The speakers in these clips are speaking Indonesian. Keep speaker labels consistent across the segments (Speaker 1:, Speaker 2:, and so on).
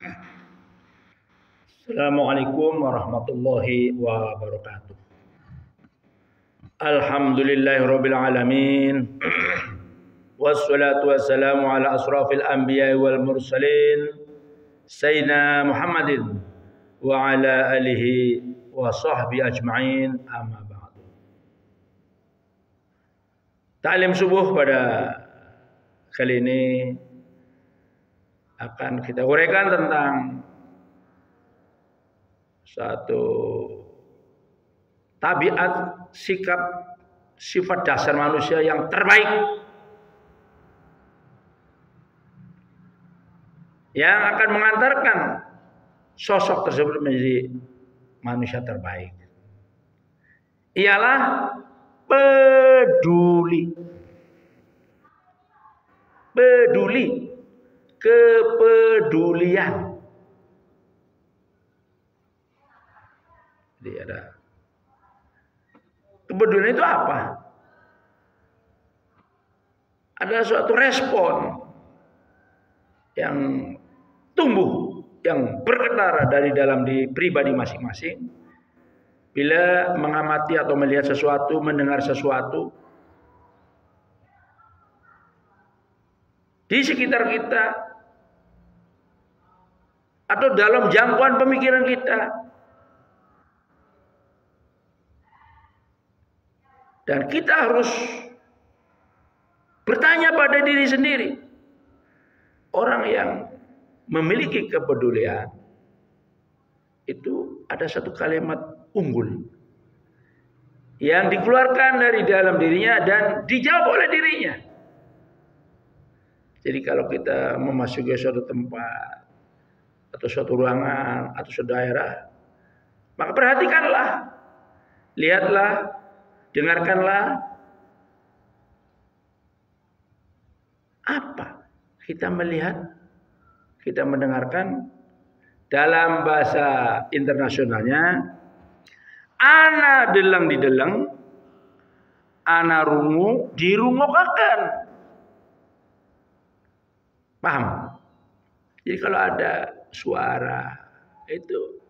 Speaker 1: Assalamualaikum warahmatullahi wabarakatuh. Alhamdulillahirabbil alamin. Wassalatu wassalamu ala asrafil anbiya'i wal mursalin sayyidina Muhammadin wa ala alihi wa sahbihi ajma'in, amma ba'du. Ta'lim subuh pada kali ini akan kita uraikan tentang satu tabiat, sikap, sifat dasar manusia yang terbaik yang akan mengantarkan sosok tersebut menjadi manusia terbaik. Ialah peduli. Peduli, kepedulian. Jadi ada kepedulian itu apa? Ada suatu respon yang tumbuh, yang berkendara dari dalam diri pribadi masing-masing bila mengamati atau melihat sesuatu, mendengar sesuatu di sekitar kita atau dalam jangkauan pemikiran kita. Dan kita harus bertanya pada diri sendiri. Orang yang memiliki kepedulian itu ada satu kalimat unggul yang dikeluarkan dari dalam dirinya dan dijawab oleh dirinya. Jadi kalau kita memasuki suatu tempat atau suatu ruangan atau suatu daerah, maka perhatikanlah, lihatlah, dengarkanlah apa kita melihat, kita mendengarkan. Dalam bahasa internasionalnya, ana deleng dideleng, ana rungu dirungokaken. Paham? Jadi kalau ada suara itu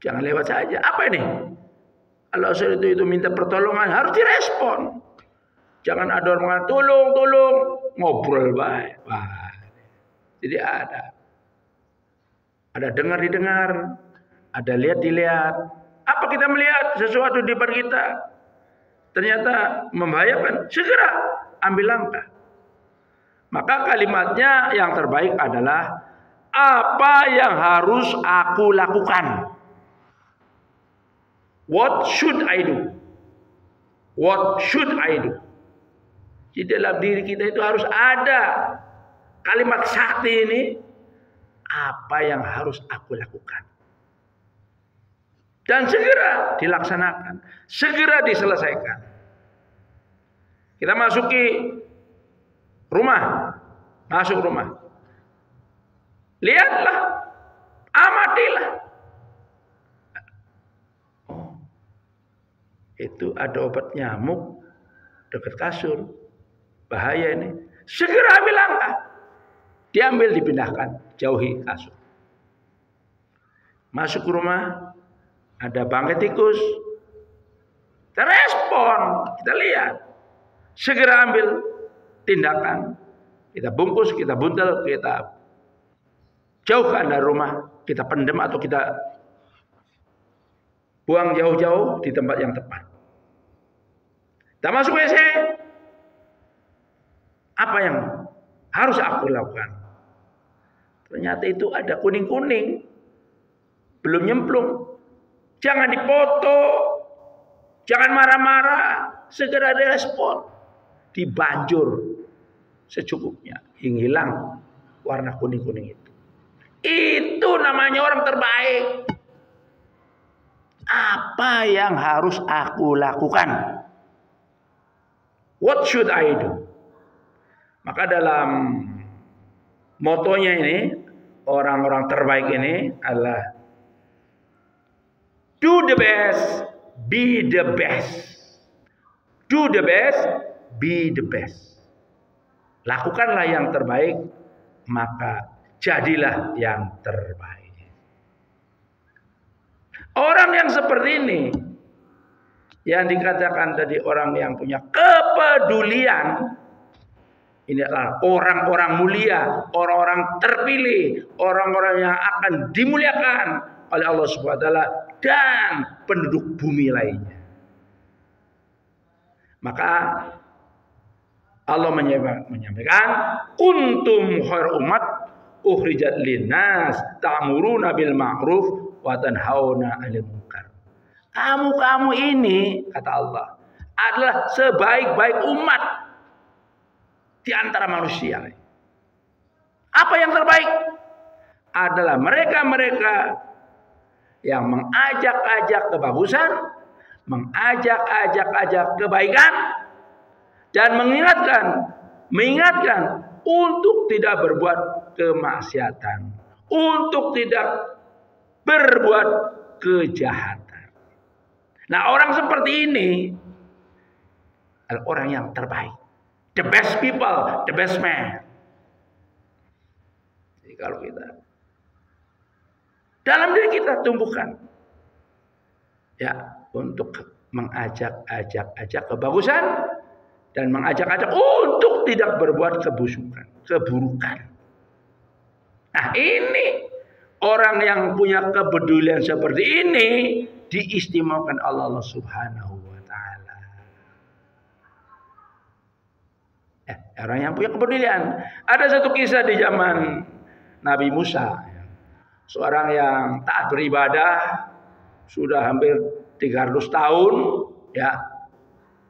Speaker 1: jangan lewat saja. Apa ini? Kalau itu minta pertolongan harus direspon. Jangan ada orang tolong, ngobrol baik. Wah. Jadi ada dengar didengar, ada lihat dilihat. Apa kita melihat sesuatu di depan kita ternyata membahayakan, segera ambil langkah. Maka kalimatnya yang terbaik adalah apa yang harus aku lakukan? What should I do? What should I do? Di dalam diri kita itu harus ada kalimat sakti ini. Apa yang harus aku lakukan? Dan segera dilaksanakan. Segera diselesaikan. Kita masuki rumah. Masuk rumah. Lihatlah. Amatilah. Itu ada obat nyamuk dekat kasur. Bahaya ini. Segera ambil langkah. Diambil, dipindahkan. Jauhi kasur. Masuk ke rumah. Ada bangkai tikus. Kita respon. Kita lihat. Segera ambil tindakan. Kita bungkus, kita buntel, kita jauhkan dari rumah. Kita pendem atau kita buang jauh-jauh di tempat yang tepat. Kita masuk WC. Apa yang harus aku lakukan? Ternyata itu ada kuning-kuning. Belum nyemplung. Jangan dipoto. Jangan marah-marah. Segera direspon. Dibanjur secukupnya. Hingga hilang warna kuning-kuning itu. Itu namanya orang terbaik. Apa yang harus aku lakukan? What should I do? Maka dalam motonya ini, orang-orang terbaik ini adalah do the best, be the best. Do the best, be the best. Lakukanlah yang terbaik, maka jadilah yang terbaik. Orang yang seperti ini, yang dikatakan tadi orang yang punya kepedulian, ini adalah orang-orang mulia, orang-orang terpilih, orang-orang yang akan dimuliakan oleh Allah Subhanahu wa taala dan penduduk bumi lainnya. Maka Allah menyampaikan, kuntum khairu ummat ukhrijat linnas ta'muruna bil ma'ruf wa tanhauna 'anil munkar. Kamu ini, kata Allah, adalah sebaik-baik umat di antara manusia. Apa yang terbaik? Adalah mereka-mereka yang mengajak-ajak kebagusan, mengajak-ajak kebaikan, dan mengingatkan untuk tidak berbuat kemaksiatan, untuk tidak berbuat kejahatan. Nah, orang seperti ini adalah orang yang terbaik. The best people, the best man. Jadi kalau kita dalam diri kita tumbuhkan ya untuk mengajak-ajak kebagusan dan mengajak-ajak untuk tidak berbuat keburukan. Nah, ini orang yang punya kepedulian seperti ini diistimewakan Allah Subhanahu wa taala. Orang yang punya kepedulian. Ada satu kisah di zaman Nabi Musa. Seorang yang taat beribadah sudah hampir 300 tahun ya,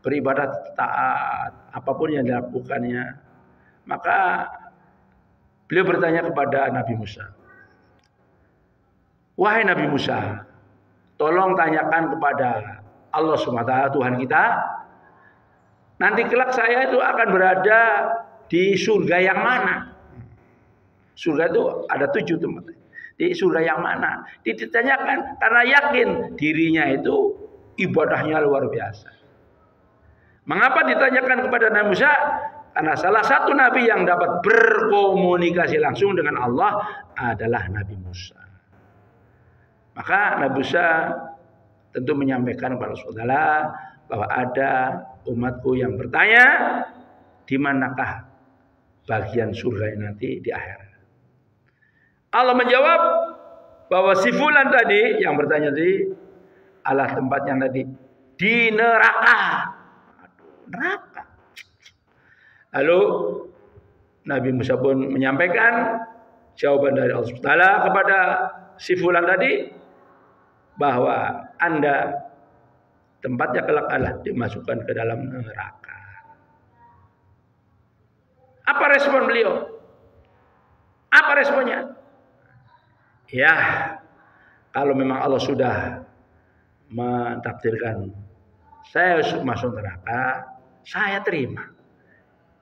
Speaker 1: beribadah taat apapun yang dilakukannya. Maka beliau bertanya kepada Nabi Musa, wahai Nabi Musa, tolong tanyakan kepada Allah SWT, Tuhan kita, nanti kelak saya itu akan berada di surga yang mana? Surga itu ada 7 tempat. Di surga yang mana? Ditanyakan karena yakin dirinya itu ibadahnya luar biasa. Mengapa ditanyakan kepada Nabi Musa? Karena salah satu nabi yang dapat berkomunikasi langsung dengan Allah adalah Nabi Musa. Maka Nabi Musa tentu menyampaikan kepada saudara bahwa ada umatku yang bertanya, di manakah bagian surga nanti di akhirat? Allah menjawab bahwa si fulan tadi yang bertanya tadi adalah tempatnya tadi di neraka. Neraka. Lalu Nabi Musa pun menyampaikan jawaban dari Allah SWT kepada si fulan tadi bahwa Anda tempatnya kelak adalah dimasukkan ke dalam neraka. Apa respon beliau? Apa responnya? Ya, kalau memang Allah sudah mentakdirkan saya masuk neraka, saya terima.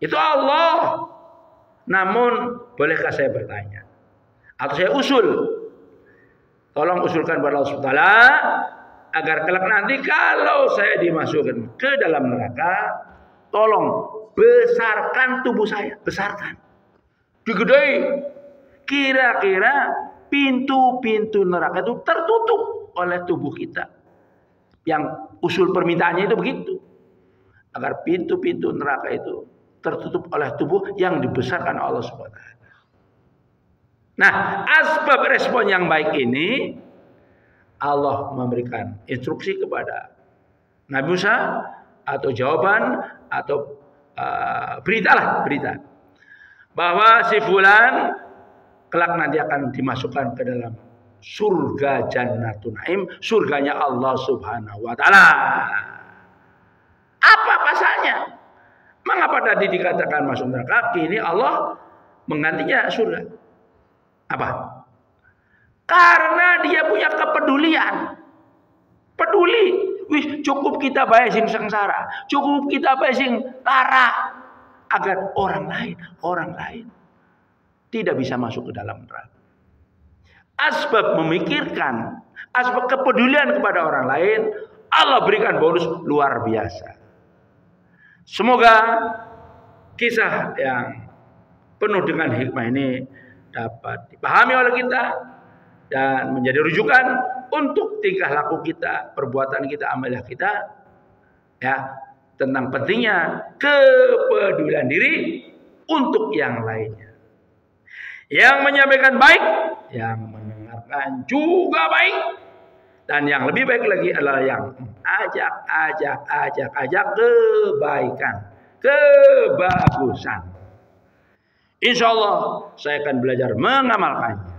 Speaker 1: Itu Allah. Namun, bolehkah saya bertanya? Atau saya usul? Tolong usulkan kepada Allah SWT agar kelak nanti kalau saya dimasukkan ke dalam neraka, tolong besarkan tubuh saya, besarkan. Digedai. Kira-kira pintu-pintu neraka itu tertutup oleh tubuh kita. Yang usul permintaannya itu begitu. Agar pintu-pintu neraka itu tertutup oleh tubuh yang dibesarkan Allah SWT. Nah, asbab respon yang baik ini Allah memberikan instruksi kepada Nabi Musa atau jawaban atau berita bahwa si fulan kelak nanti akan dimasukkan ke dalam surga Jannatun Naim, surganya Allah Subhanahu wa taala. Apa pasalnya? Mengapa tadi dikatakan masuk neraka, kini Allah menggantinya surga? Apa? Karena dia punya kepedulian. Peduli. Wih, cukup kita bae sing sengsara, cukup kita bae sing lara agar orang lain tidak bisa masuk ke dalam neraka. Asbab memikirkan, asbab kepedulian kepada orang lain, Allah berikan bonus luar biasa. Semoga kisah yang penuh dengan hikmah ini dapat dipahami oleh kita dan menjadi rujukan untuk tingkah laku kita, perbuatan kita, amalan kita, ya, tentang pentingnya kepedulian diri untuk yang lainnya. Yang menyampaikan baik, yang mendengarkan juga baik, dan yang lebih baik lagi adalah yang ajak kebaikan, kebagusan. Insya Allah saya akan belajar mengamalkannya.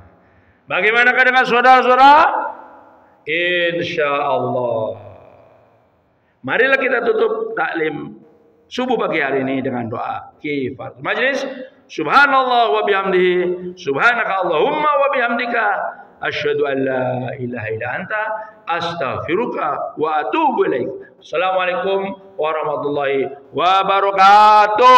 Speaker 1: Bagaimanakah dengan saudara-saudara? Insya Allah. Marilah kita tutup taklim subuh pagi hari ini dengan doa kifaratul majlis. Subhanallah wa bihamdihi, subhanaka Allahumma wa bihamdika, asyhadu an la ilaha illa anta, astaghfiruka wa atubu ilaik. Assalamualaikum warahmatullahi wabarakatuh.